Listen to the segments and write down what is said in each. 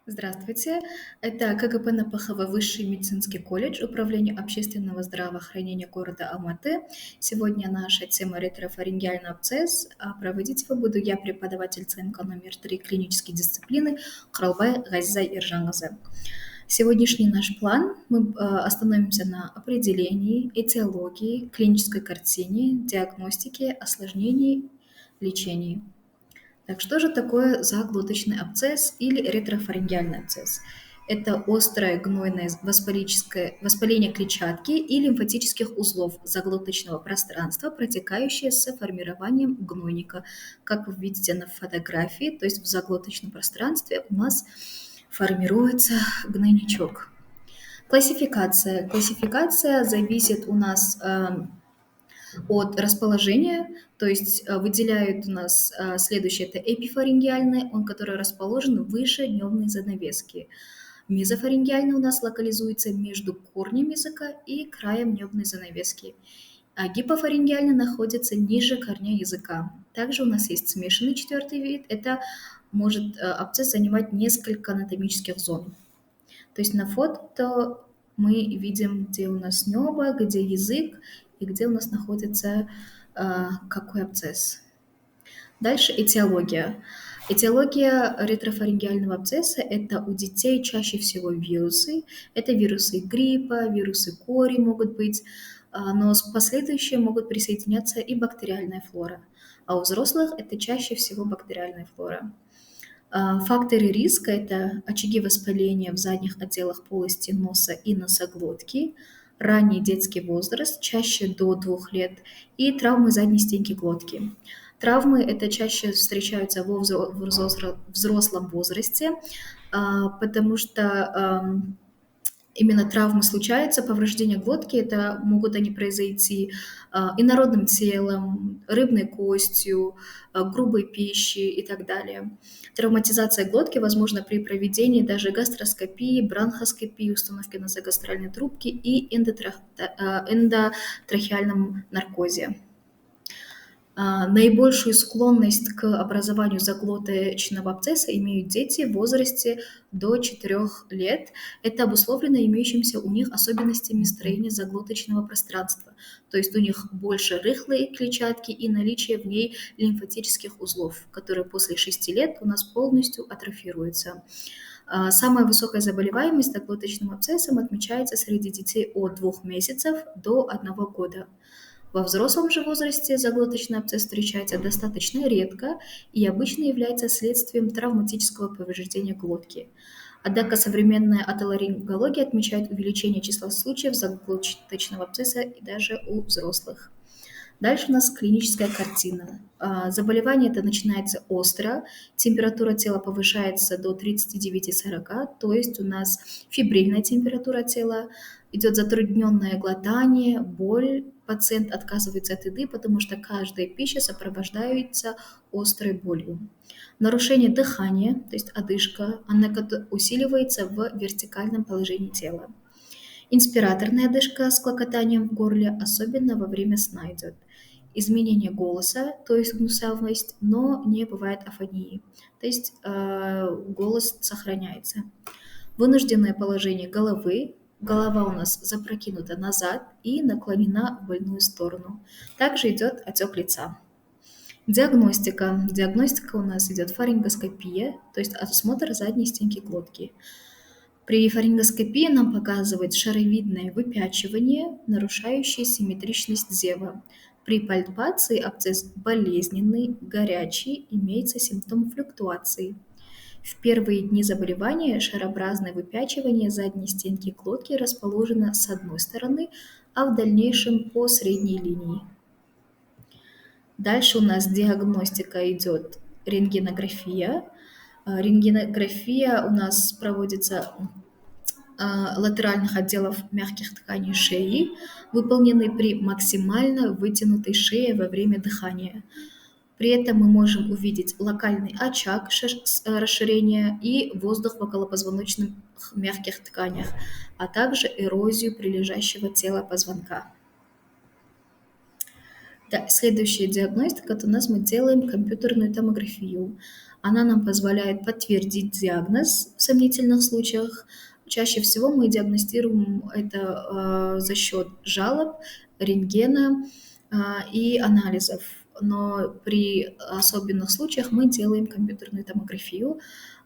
Здравствуйте. Это КГП НПХВ Высший медицинский колледж Управления общественного здравоохранения города Алматы. Сегодня наша тема ретрофарингеальный абсцесс. А проводить его буду я, преподаватель ЦМК номер 3 клинической дисциплины Құралбай Ғазиза Ержанқызы. Сегодняшний наш план мы остановимся на определении, этиологии, клинической картине, диагностике, осложнении, лечении. Так что же такое заглоточный абсцесс или ретрофарингеальный абсцесс? Это острое гнойное воспаление клетчатки и лимфатических узлов заглоточного пространства, протекающее с формированием гнойника. Как вы видите на фотографии, то есть в заглоточном пространстве у нас формируется гнойничок. Классификация. Классификация зависит у нас от расположения, то есть выделяют у нас следующее, это эпифарингеальный, он который расположен выше дневной занавески. Мезофарингеальный у нас локализуется между корнем языка и краем небной занавески. А гипофарингеальный находится ниже корня языка. Также у нас есть смешанный четвертый вид, это может абсцесс занимать несколько анатомических зон. То есть на фото мы видим, где у нас небо, где язык и где у нас находится какой абсцесс. Дальше этиология. Этиология ретрофарингеального абсцесса – это у детей чаще всего вирусы. Это вирусы гриппа, вирусы кори могут быть, но последующие могут присоединяться и бактериальная флора. А у взрослых это чаще всего бактериальная флора. Факторы риска – это очаги воспаления в задних отделах полости носа и носоглотки, ранний детский возраст, чаще до 2 лет, и травмы задней стенки глотки. Травмы это чаще встречаются во взрослом возрасте, потому что именно травмы случаются, повреждения глотки, это могут они произойти инородным телом, рыбной костью, грубой пищей и так далее. Травматизация глотки возможна при проведении даже гастроскопии, бронхоскопии, установки назогастральной трубки и эндотрахеальном наркозе. Наибольшую склонность к образованию заглоточного абсцесса имеют дети в возрасте до 4 лет. Это обусловлено имеющимися у них особенностями строения заглоточного пространства. То есть у них больше рыхлой клетчатки и наличие в ней лимфатических узлов, которые после 6 лет у нас полностью атрофируются. Самая высокая заболеваемость заглоточным абсцессом отмечается среди детей от 2 месяцев до 1 года. Во взрослом же возрасте заглоточный абсцесс встречается достаточно редко и обычно является следствием травматического повреждения глотки. Однако современная отоларингология отмечает увеличение числа случаев заглоточного абсцесса и даже у взрослых. Дальше у нас клиническая картина. Заболевание это начинается остро, температура тела повышается до 39-40, то есть у нас фибрильная температура тела, идет затрудненное глотание, боль, пациент отказывается от еды, потому что каждая пища сопровождается острой болью. Нарушение дыхания, то есть одышка, она усиливается в вертикальном положении тела. Инспираторная одышка с клокотанием в горле, особенно во время сна идет. Изменение голоса, то есть гнусавость, но не бывает афонии, то есть голос сохраняется. Вынужденное положение головы, голова у нас запрокинута назад и наклонена в больную сторону. Также идет отек лица. Диагностика. Диагностика у нас идет фарингоскопия, то есть осмотр задней стенки глотки. При фарингоскопии нам показывает шаровидное выпячивание, нарушающее симметричность зева. При пальпации абсцесс болезненный, горячий, имеется симптом флюктуации. В первые дни заболевания шарообразное выпячивание задней стенки глотки расположено с одной стороны, а в дальнейшем по средней линии. Дальше у нас диагностика идет рентгенография. Рентгенография у нас проводится латеральных отделов мягких тканей шеи, выполнены при максимально вытянутой шее во время дыхания. При этом мы можем увидеть локальный очаг расширения и воздух в околопозвоночных мягких тканях, а также эрозию прилежащего тела позвонка. Да, следующая диагностика, это у нас мы делаем компьютерную томографию. Она нам позволяет подтвердить диагноз в сомнительных случаях. Чаще всего мы диагностируем это за счет жалоб, рентгена и анализов. Но при особенных случаях мы делаем компьютерную томографию.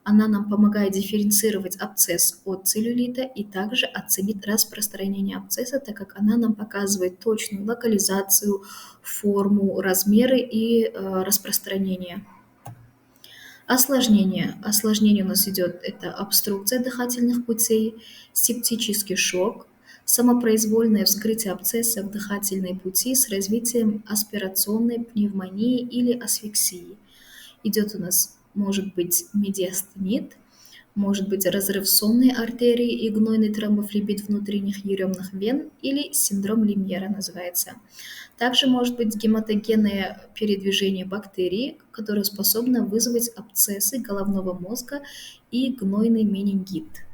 Она нам помогает дифференцировать абсцесс от целлюлита и также оценить распространение абсцесса, так как она нам показывает точную локализацию, форму, размеры и распространение. Осложнение. Осложнение у нас идет это обструкция дыхательных путей, септический шок, самопроизвольное вскрытие абсцесса в дыхательные пути с развитием аспирационной пневмонии или асфиксии. Идет у нас, может быть, медиастенит, может быть разрыв сонной артерии и гнойный тромбофлебит внутренних еремных вен или синдром Лимьера называется. Также может быть гематогенное передвижение бактерий, которое способно вызвать абсцессы головного мозга и гнойный менингит.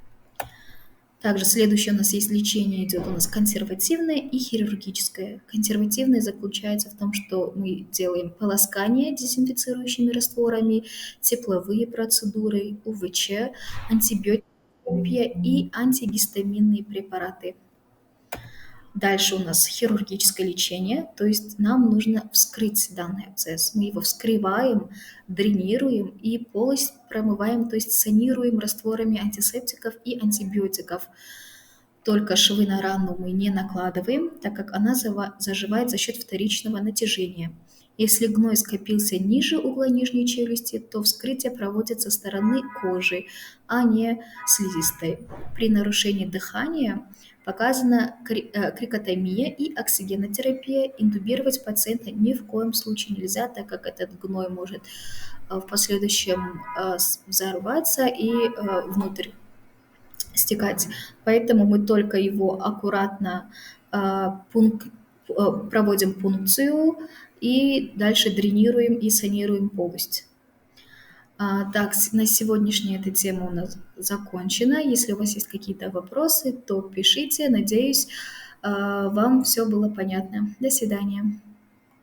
Также следующее у нас есть лечение, идет у нас консервативное и хирургическое. Консервативное заключается в том, что мы делаем полоскание дезинфицирующими растворами, тепловые процедуры, УВЧ, антибиотики и антигистаминные препараты. Дальше у нас хирургическое лечение, то есть нам нужно вскрыть данный абсцесс. Мы его вскрываем, дренируем и полость промываем, то есть санируем растворами антисептиков и антибиотиков. Только швы на рану мы не накладываем, так как она заживает за счет вторичного натяжения. Если гной скопился ниже угла нижней челюсти, то вскрытие проводится со стороны кожи, а не слизистой. При нарушении дыхания показана крикотомия и оксигенотерапия. Интубировать пациента ни в коем случае нельзя, так как этот гной может в последующем взорваться и внутрь стекать. Поэтому мы только его аккуратно проводим пункцию и дальше дренируем и санируем полость. Так, на сегодняшняя эта тема у нас закончена. Если у вас есть какие-то вопросы, то пишите. Надеюсь, вам все было понятно. До свидания.